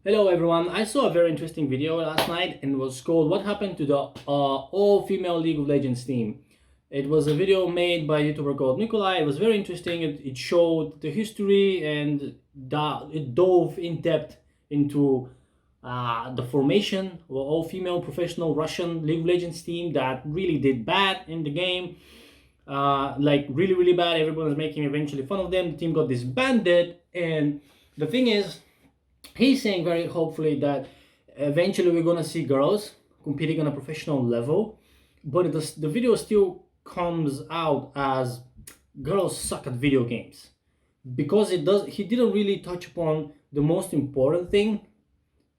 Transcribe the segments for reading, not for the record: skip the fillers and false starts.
Hello everyone, I saw a very interesting video last night and it was called "What Happened to the All-Female League of Legends team." It was a video made by a YouTuber called Nikolai. It was very interesting. It showed the history and it dove in depth into the formation of an all-female professional Russian League of Legends team that really did bad in the game. Like really bad. Everyone was making eventually fun of them. The team got disbanded, and the thing is, he's saying very hopefully that eventually we're gonna see girls competing on a professional level, but the video still comes out as girls suck at video games because he didn't really touch upon the most important thing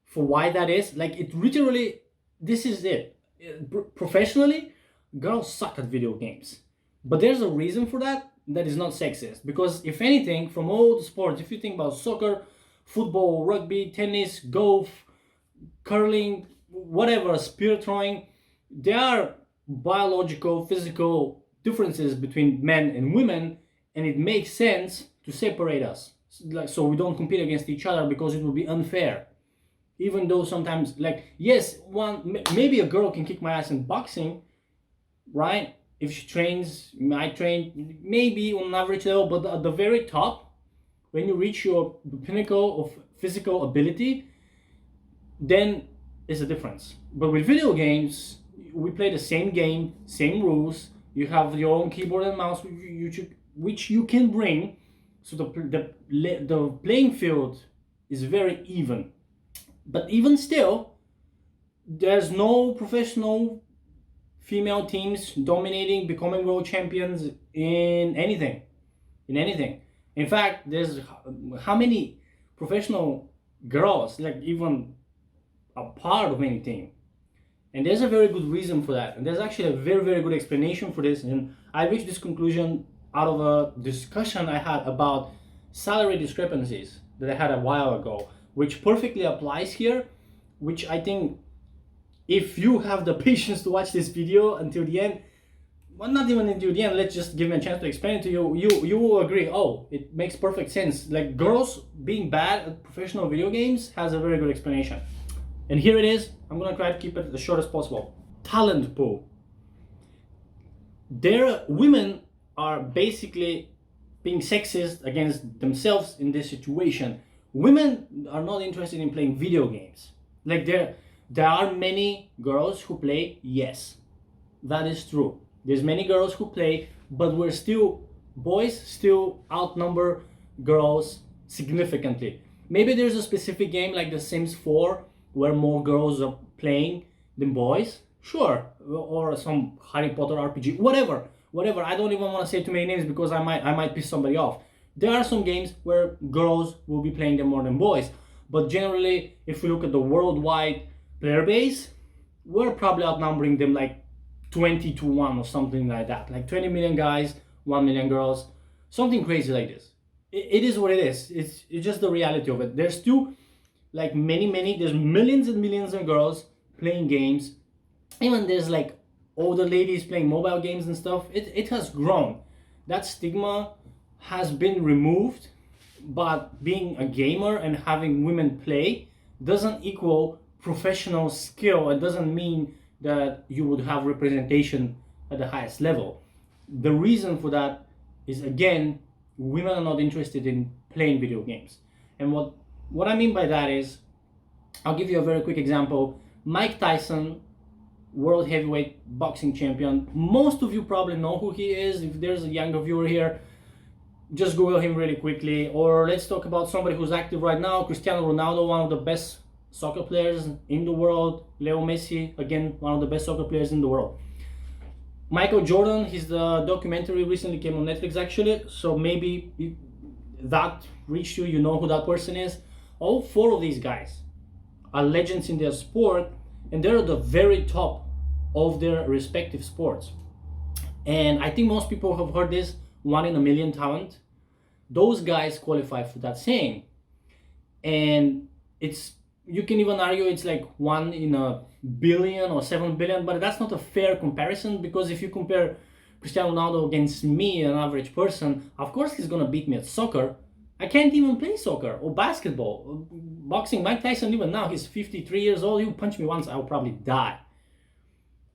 for why that is. Like, it literally, this is it. Professionally, girls suck at video games, but there's a reason for that that is not sexist, because if anything, from all the sports, if you think about soccer, football, rugby, tennis, golf, curling, whatever, spear throwing, there are biological, physical differences between men and women, and it makes sense to separate us, like, so we don't compete against each other, because it would be unfair. Even though sometimes, like, yes, maybe a girl can kick my ass in boxing, right? If she trains, I train maybe on an average level, but at the very top, when you reach your pinnacle of physical ability, then it's a difference. But with video games, we play the same game, same rules. You have your own keyboard and mouse, which you can bring, so the playing field is very even. But even still, there's no professional female teams dominating, becoming world champions in anything. In fact, there's how many professional girls, like, even a part of any team? And there's a very good reason for that. And there's actually a very good explanation for this. And I reached this conclusion out of a discussion I had about salary discrepancies that I had a while ago, which perfectly applies here, which I think, if you have the patience to watch this video until the end, well, not even until the end, let's just give me a chance to explain it to you, you will agree, oh, it makes perfect sense. Like, girls being bad at professional video games has a very good explanation. And here it is. I'm gonna try to keep it as short as possible. Talent pool. Women are basically being sexist against themselves in this situation. Women are not interested in playing video games. Like, there are many girls who play, yes, that is true. There's many girls who play, but boys still outnumber girls significantly. Maybe there's a specific game like The Sims 4 where more girls are playing than boys, sure, or some Harry Potter RPG, whatever. I don't even want to say too many names because I might piss somebody off. There are some games where girls will be playing them more than boys, but generally, if we look at the worldwide player base, we're probably outnumbering them like 20-1 or something like that. Like 20 million guys, 1 million girls, something crazy like this. It is what it is. It's just the reality of it. There's still, like, there's millions and millions of girls playing games. Even there's like older ladies playing mobile games and stuff. It has grown. That stigma has been removed, but being a gamer and having women play doesn't equal professional skill. It doesn't mean that you would have representation at the highest level. The reason for that is, again, women are not interested in playing video games. And what I mean by that is, I'll give you a very quick example. Mike Tyson, world heavyweight boxing champion. Most of you probably know who he is. If there's a younger viewer here, just Google him really quickly. Or let's talk about somebody who's active right now, Cristiano Ronaldo, one of the best soccer players in the world. Leo Messi, again, one of the best soccer players in the world. Michael Jordan, the documentary recently came on Netflix actually, so maybe that reached you, you know who that person is. All four of these guys are legends in their sport, and they're at the very top of their respective sports. And I think most people have heard this, 1 in a million talent. Those guys qualify for that saying. And you can even argue it's like 1 in a billion or 7 billion, but that's not a fair comparison, because if you compare Cristiano Ronaldo against me, an average person, of course he's gonna beat me at soccer, I can't even play soccer or basketball. Boxing, Mike Tyson, even now, he's 53 years old. He'll punch me once, I'll probably die.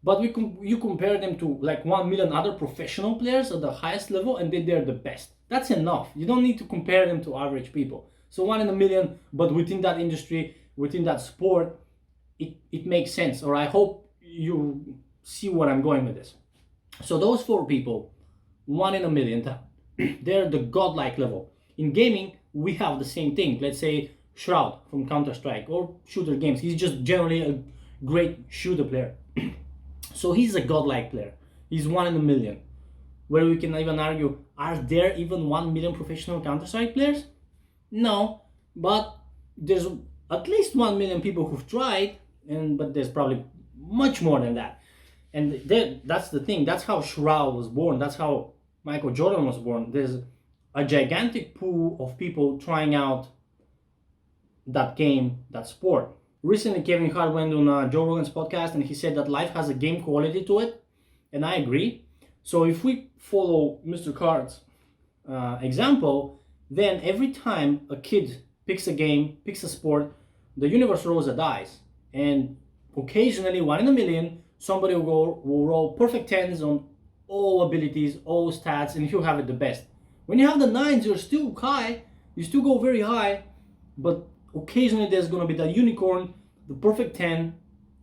But you compare them to like 1 million other professional players at the highest level, and they're the best. That's enough. You don't need to compare them to average people. So 1 in a million, but within that industry, within that sport, it makes sense. Or I hope you see what I'm going with this. So those 4 people, 1 in a million, they're the godlike level. In gaming, we have the same thing. Let's say Shroud from Counter-Strike or shooter games. He's just generally a great shooter player. So he's a godlike player. He's 1 in a million. Where we can even argue, are there even 1 million professional Counter-Strike players? No, but there's at least 1 million people who've tried, but there's probably much more than that. And that's the thing. That's how Shroud was born. That's how Michael Jordan was born. There's a gigantic pool of people trying out that game, that sport. Recently, Kevin Hart went on Joe Rogan's podcast and he said that life has a game quality to it. And I agree. So if we follow Mr. Hart's example, then every time a kid picks a game, picks a sport, the universe rolls a dice. And occasionally, 1 in a million, somebody will roll perfect tens on all abilities, all stats, and he'll have it the best. When you have the nines, you're still high, you still go very high, but occasionally there's going to be that unicorn, the perfect 10,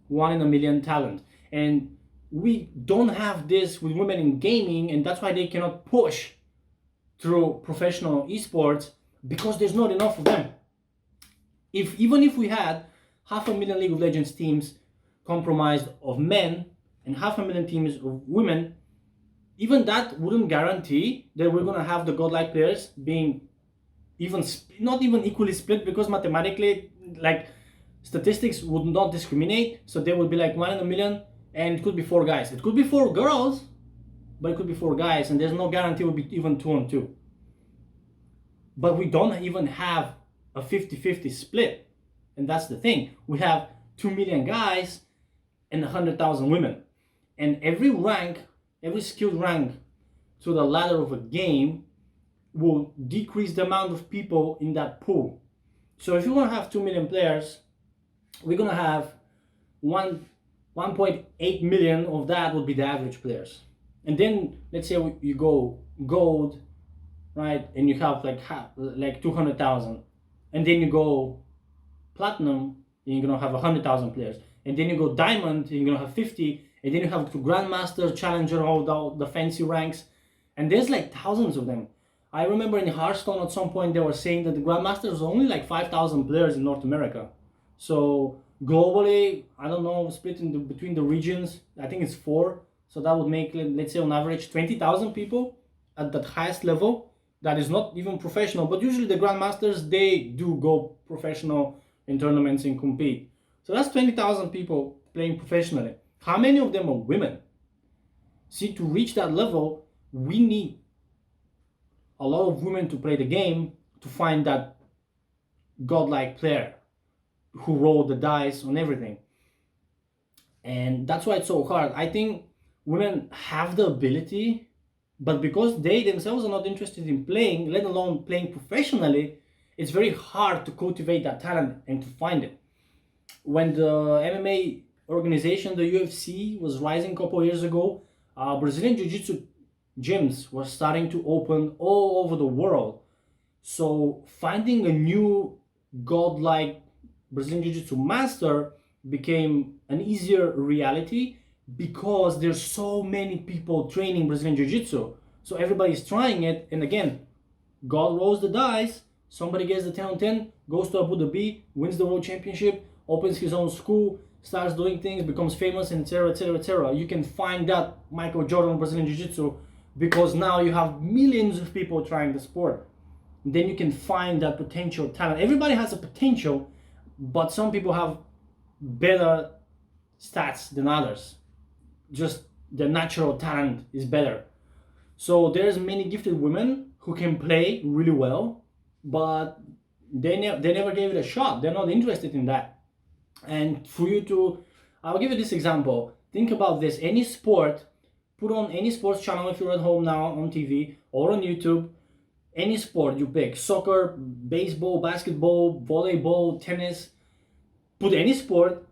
1 in a million talent. And we don't have this with women in gaming, and that's why they cannot push through professional esports, because there's not enough of them. Even if we had 500,000 League of Legends teams comprised of men and 500,000 teams of women, even that wouldn't guarantee that we're going to have the godlike players being not even equally split, because mathematically, like, statistics would not discriminate. So there would be like 1 in a million, and it could be 4 guys. It could be 4 girls, but it could be 4 guys, and there's no guarantee it would be even 2 on 2. But we don't even have a 50-50 split. And that's the thing. We have 2 million guys and 100,000 women. And every rank, every skilled rank to the ladder of a game will decrease the amount of people in that pool. So if you want to have 2 million players, we're going to have 1.8 million of that would be the average players. And then let's say you go gold, right? And you have like 200,000. And then you go platinum, and you're going to have 100,000 players. And then you go diamond, and you're going to have 50. And then you have to grandmaster, challenger, all the fancy ranks. And there's like thousands of them. I remember in Hearthstone at some point they were saying that the grandmasters was only like 5,000 players in North America. So globally, I don't know, split between the regions, I think it's 4. So that would make, let's say on average, 20,000 people at that highest level. That is not even professional, but usually the grandmasters, they do go professional in tournaments and compete. So that's 20,000 people playing professionally. How many of them are women? See, to reach that level, we need a lot of women to play the game to find that godlike player who rolled the dice on everything. And that's why it's so hard. I think women have the ability, but because they themselves are not interested in playing, let alone playing professionally, it's very hard to cultivate that talent and to find it. When the MMA organization, the UFC, was rising a couple years ago, Brazilian Jiu-Jitsu gyms were starting to open all over the world. So finding a new godlike Brazilian Jiu-Jitsu master became an easier reality, because there's so many people training Brazilian Jiu-Jitsu. So everybody's trying it, and again, God rolls the dice, somebody gets the 10 on 10, goes to Abu Dhabi, wins the world championship, opens his own school, starts doing things, becomes famous, and etc, etc, etc. You can find that Michael Jordan Brazilian Jiu-Jitsu, because now you have millions of people trying the sport. Then you can find that potential talent. Everybody has a potential, but some people have better stats than others. Just the natural talent is better. So there's many gifted women who can play really well, but they never gave it a shot. They're not interested in that. And for you to, I'll give you this example. Think about this. Any sport, put on any sports channel if you're at home now on TV or on YouTube, any sport you pick, soccer, baseball, basketball, volleyball, tennis, put any sport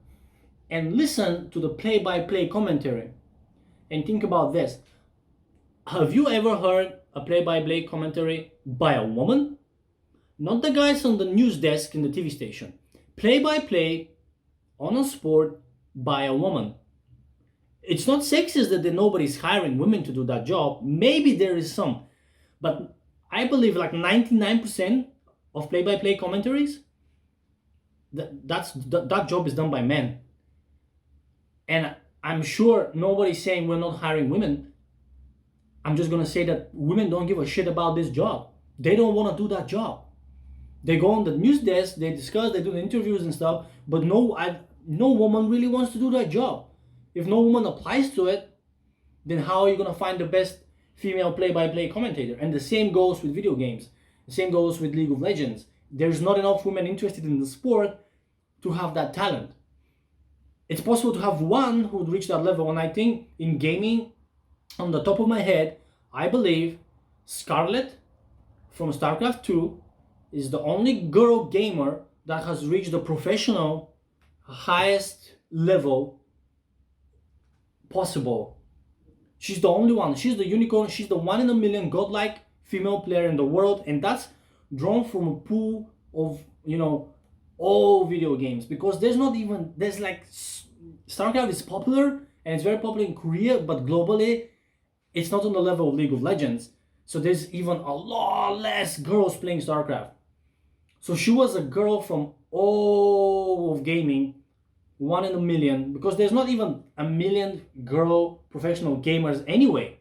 and listen to the play-by-play commentary and think about this. Have you ever heard a play-by-play commentary by a woman? Not the guys on the news desk in the TV station. Play-by-play on a sport by a woman. It's not sexist that nobody's hiring women to do that job. Maybe there is some, but I believe like 99% of play-by-play commentaries, that job is done by men. And I'm sure nobody's saying we're not hiring women. I'm just gonna say that women don't give a shit about this job. They don't want to do that job. They go on the news desk, they discuss, they do the interviews and stuff, but no woman really wants to do that job. If no woman applies to it, then how are you gonna find the best female play-by-play commentator? And the same goes with video games. The same goes with League of Legends. There's not enough women interested in the sport to have that talent. It's possible to have one who would reach that level, and I think in gaming, on the top of my head, I believe Scarlett from StarCraft 2 is the only girl gamer that has reached the professional highest level possible. She's the only one. She's the unicorn. She's the 1 in a million godlike female player in the world, and that's drawn from a pool of, all video games, because there's like StarCraft is popular and it's very popular in Korea, but globally it's not on the level of League of Legends. So there's even a lot less girls playing StarCraft. So she was a girl from all of gaming, 1 in a million, because there's not even a million girl professional gamers anyway.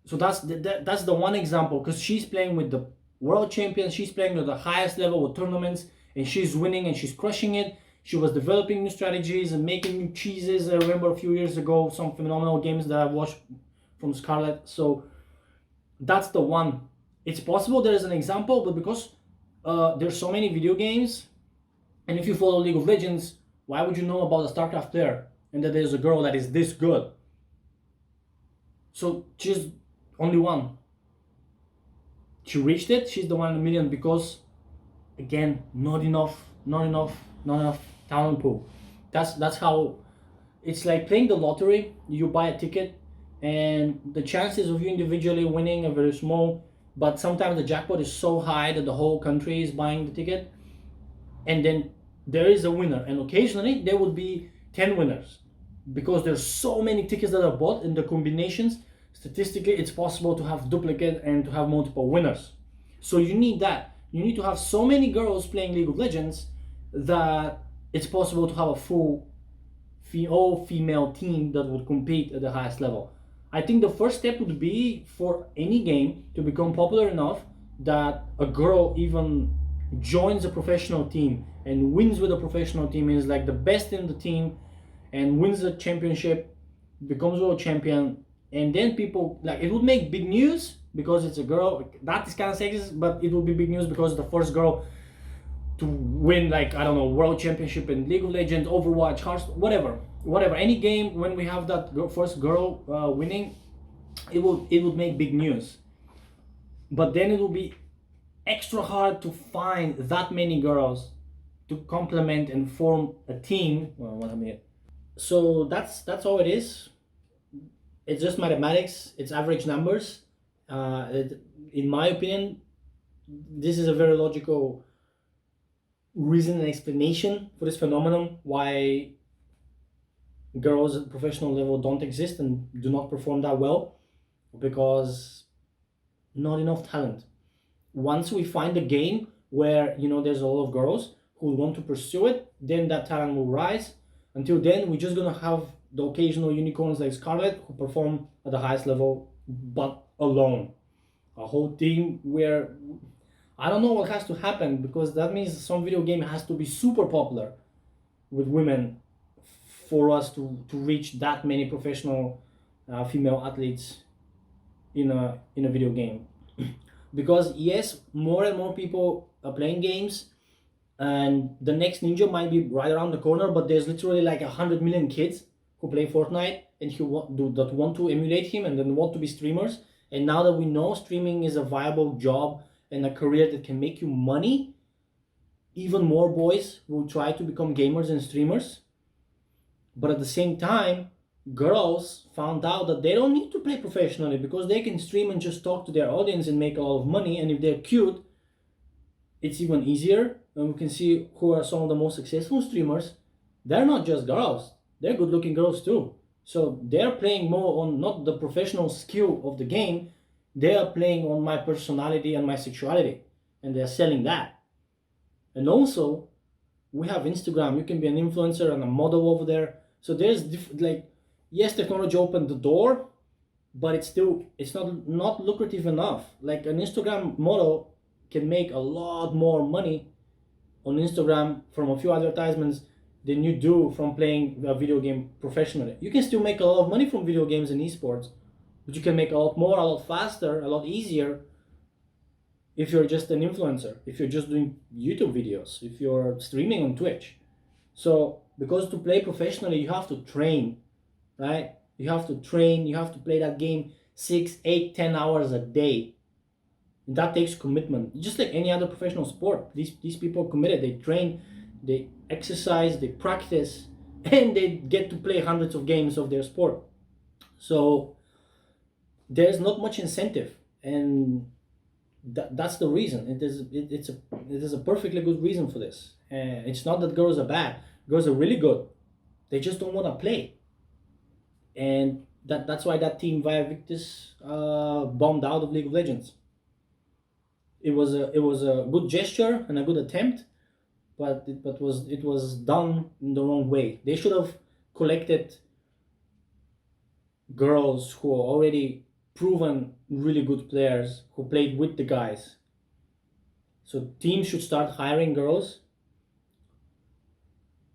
So that's the one example, because she's playing with the world champions, she's playing at the highest level with tournaments, and she's winning and she's crushing it. She was developing new strategies and making new cheeses. I remember a few years ago some phenomenal games that I watched from Scarlett. So that's the one. It's possible there is an example, but because there's so many video games, and if you follow League of Legends, why would you know about a StarCraft player and that there's a girl that is this good? So she's only one. She reached it. She's the 1 in a million because, again, not enough talent pool. That's how it's like playing the lottery. You buy a ticket, and the chances of you individually winning are very small. But sometimes the jackpot is so high that the whole country is buying the ticket, and then there is a winner. And occasionally there would be 10 winners because there's so many tickets that are bought, and the combinations, statistically, it's possible to have duplicate and to have multiple winners. So you need that. You need to have so many girls playing League of Legends that it's possible to have a full all-female team that would compete at the highest level. I think the first step would be for any game to become popular enough that a girl even joins a professional team and wins with a professional team, is like the best in the team and wins the championship, becomes world champion. And then people, like, it would make big news because it's a girl. That is kind of sexist, but it would be big news because it's the first girl to win, like, I don't know, world championship in League of Legends, Overwatch, Hearthstone, whatever. Any game, when we have that first girl winning, it would make big news. But then it will be extra hard to find that many girls to complement and form a team. Well, 1 minute. So that's all it is. It's just mathematics. It's average numbers. In my opinion, this is a very logical reason and explanation for this phenomenon why girls at professional level don't exist and do not perform that well, because not enough talent. Once we find a game where there's a lot of girls who want to pursue it, then that talent will rise. Until then, we're just gonna have the occasional unicorns like Scarlett who perform at the highest level, but alone. A whole team where I don't know what has to happen, because that means some video game has to be super popular with women for us to reach that many professional female athletes in a video game. Because yes, more and more people are playing games, and the next Ninja might be right around the corner, but there's literally like 100 million kids who play Fortnite and that want to emulate him and then want to be streamers, And now that we know streaming is a viable job and a career that can make you money, even more boys will try to become gamers and streamers. But at the same time, girls found out that they don't need to play professionally because they can stream and just talk to their audience and make a lot of money. And if they're cute, it's even easier. And we can see who are some of the most successful streamers. They're not just girls, they're good looking girls too. So they're playing more on not the professional skill of the game, they are playing on my personality and my sexuality. And they're selling that. And also, we have Instagram. You can be an influencer and a model over there. So there's like, yes, technology opened the door, but it's not lucrative enough. Like an Instagram model can make a lot more money on Instagram from a few advertisements than you do from playing a video game professionally. You can still make a lot of money from video games and esports, but you can make a lot more, a lot faster, a lot easier if you're just an influencer, if you're just doing YouTube videos, if you're streaming on Twitch. So, because to play professionally, you have to train, right? You have to train, you have to play that game 6, 8, 10 hours a day. And that takes commitment. Just like any other professional sport, these people are committed. They train, they exercise, they practice, and they get to play hundreds of games of their sport. So, there's not much incentive. And that's the reason. It is a perfectly good reason for this. It's not that girls are bad. Girls are really good. They just don't want to play. And that's why that team via Victus bombed out of League of Legends. It was a good gesture and a good attempt, but it was done in the wrong way. They should have collected girls who are already proven really good players who played with the guys. So teams should start hiring girls,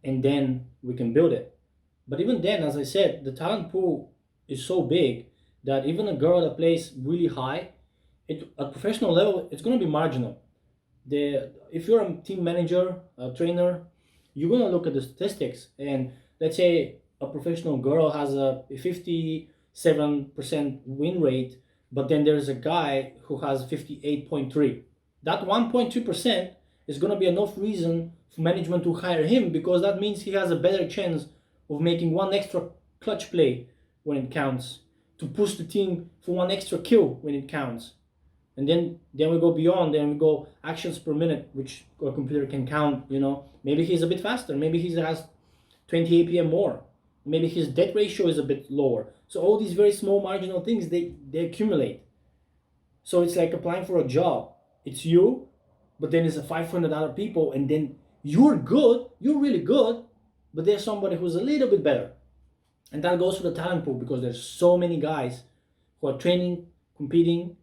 and then we can build it. But even then, as I said, the talent pool is so big that even a girl that plays really high, at professional level, it's going to be marginal. If you're a team manager, a trainer, you're going to look at the statistics, and let's say a professional girl has a 57% win rate, but then there's a guy who has 58.3. That 1.2% is going to be enough reason for management to hire him, because that means he has a better chance of making one extra clutch play when it counts, to push the team for one extra kill when it counts. And then we go beyond, then we go actions per minute, which a computer can count, Maybe he's a bit faster, maybe he has 20 APM more, maybe his death ratio is a bit lower. So all these very small marginal things, they accumulate. So it's like applying for a job. It's you, but then it's 500 other people, and then you're good, you're really good, but there's somebody who's a little bit better. And that goes for the talent pool, because there's so many guys who are training, competing,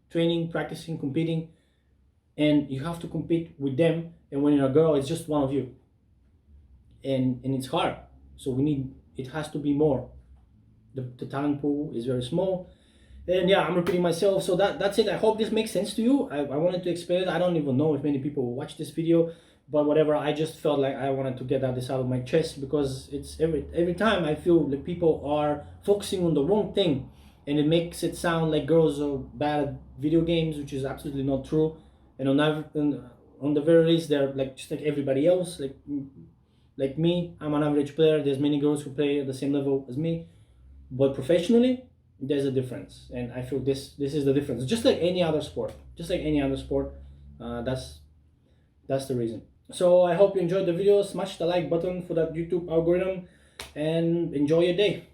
practicing, competing, and you have to compete with them. And when you're a girl, it's just one of you, and it's hard. So it has to be more. The talent pool is very small. And yeah, I'm repeating myself. So that's it. I hope this makes sense to you. I wanted to explain it. I don't even know if many people will watch this video, but whatever. I just felt like I wanted to get this out of my chest, because it's every time I feel like people are focusing on the wrong thing, and it makes it sound like girls are bad at video games, which is absolutely not true. And on the very least, they're just like everybody else. Like me, I'm an average player. There's many girls who play at the same level as me, but professionally, there's a difference, and I feel this is the difference. Just like any other sport, that's the reason. So I hope you enjoyed the video. Smash the like button for that YouTube algorithm, and enjoy your day.